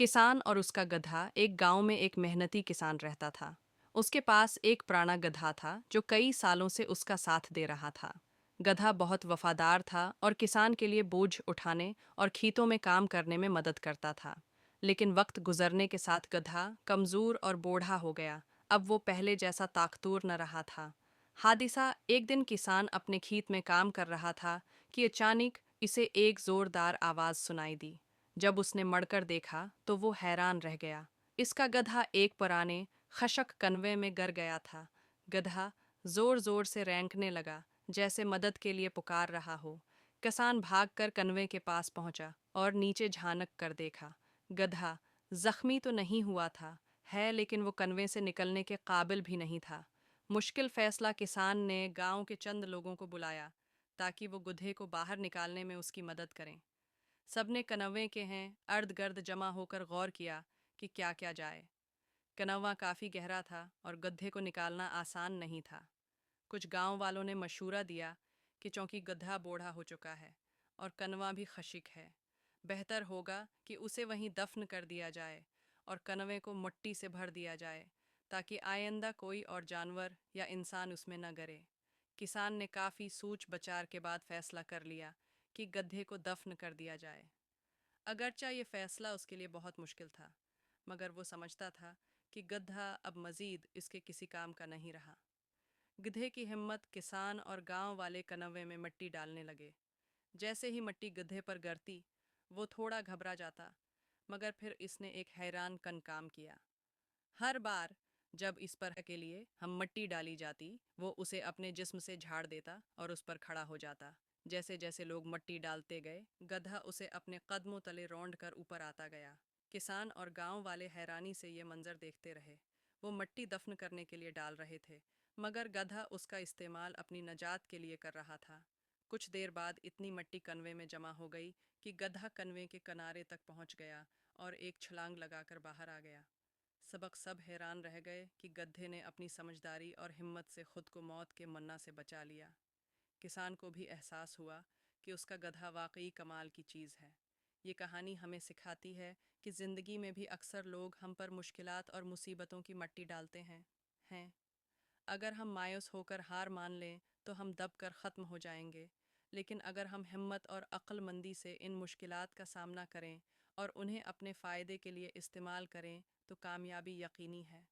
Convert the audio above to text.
किसान और उसका गधा। एक गांव में एक मेहनती किसान रहता था। उसके पास एक पुराना गधा था जो कई सालों से उसका साथ दे रहा था। गधा बहुत वफादार था और किसान के लिए बोझ उठाने और खेतों में काम करने में मदद करता था। लेकिन वक्त गुजरने के साथ गधा कमजोर और बूढ़ा हो गया। अब वो पहले जैसा ताकतवर न रहा था। हादिसा, एक दिन किसान अपने खेत में काम कर रहा था कि अचानक इसे एक जोरदार आवाज सुनाई दी। जब उसने मड़कर देखा तो वो हैरान रह गया। इसका गधा एक पुराने खशक कन्वे में गिर गया था। गधा जोर जोर से रेंकने लगा, जैसे मदद के लिए पुकार रहा हो। किसान भागकर कन्वे के पास पहुंचा और नीचे झांक कर देखा। गधा जख्मी तो नहीं हुआ था है, लेकिन वो कन्वे से निकलने के काबिल भी नहीं था। मुश्किल फैसला किसान ने गांव के चंद लोगों को बुलाया ताकि वो गधे को बाहर निकालने में उसकी मदद करें। सबने कनवे के हैं अर्ध गर्द जमा होकर गौर किया कि क्या क्या जाए। कनवा काफ़ी गहरा था और गड्ढे को निकालना आसान नहीं था। कुछ गांव वालों ने मशूरा दिया कि चूंकि गड्ढा बूढ़ा हो चुका है और कनवा भी खशिक है, बेहतर होगा कि उसे वहीं दफन कर दिया जाए और कनवे को मिट्टी से भर दिया जाए ताकि आइंदा कोई और जानवर या इंसान उसमें न गिरे। किसान ने काफ़ी सोच बचार के बाद फैसला कर लिया कि गड्ढे को दफन कर दिया जाए। अगरचा ये फैसला उसके लिए बहुत मुश्किल था, मगर वो समझता था कि गधा अब मज़ीद इसके किसी काम का नहीं रहा। गधे की हिम्मत किसान और गांव वाले कनवे में मिट्टी डालने लगे। जैसे ही मिट्टी गधे पर गिरती, वो थोड़ा घबरा जाता, मगर फिर इसने एक हैरान कन काम किया। हर बार जब इस पर के लिए हम मिट्टी डाली जाती, वो उसे अपने जिस्म से झाड़ देता और उस पर खड़ा हो जाता। जैसे जैसे लोग मिट्टी डालते गए, गधा उसे अपने कदमों तले रौंद कर ऊपर आता गया। किसान और गांव वाले हैरानी से ये मंजर देखते रहे। वो मिट्टी दफन करने के लिए डाल रहे थे, मगर गधा उसका इस्तेमाल अपनी नजात के लिए कर रहा था। कुछ देर बाद इतनी मिट्टी कनवे में जमा हो गई कि गधा कनवे के किनारे तक पहुंच गया और एक छलांग लगाकर बाहर आ गया। सब हैरान रह गए कि गधे ने अपनी समझदारी और हिम्मत से खुद को मौत के मन्ना से बचा लिया। किसान को भी एहसास हुआ कि उसका गधा वाकई कमाल की चीज़ है। ये कहानी हमें सिखाती है कि ज़िंदगी में भी अक्सर लोग हम पर मुश्किलात और मुसीबतों की मट्टी डालते हैं। अगर हम मायूस होकर हार मान लें तो हम दब कर ख़त्म हो जाएंगे, लेकिन अगर हम हिम्मत और अक्लमंदी से इन मुश्किलात का सामना करें और उन्हें अपने फ़ायदे के लिए इस्तेमाल करें तो कामयाबी यकीनी है।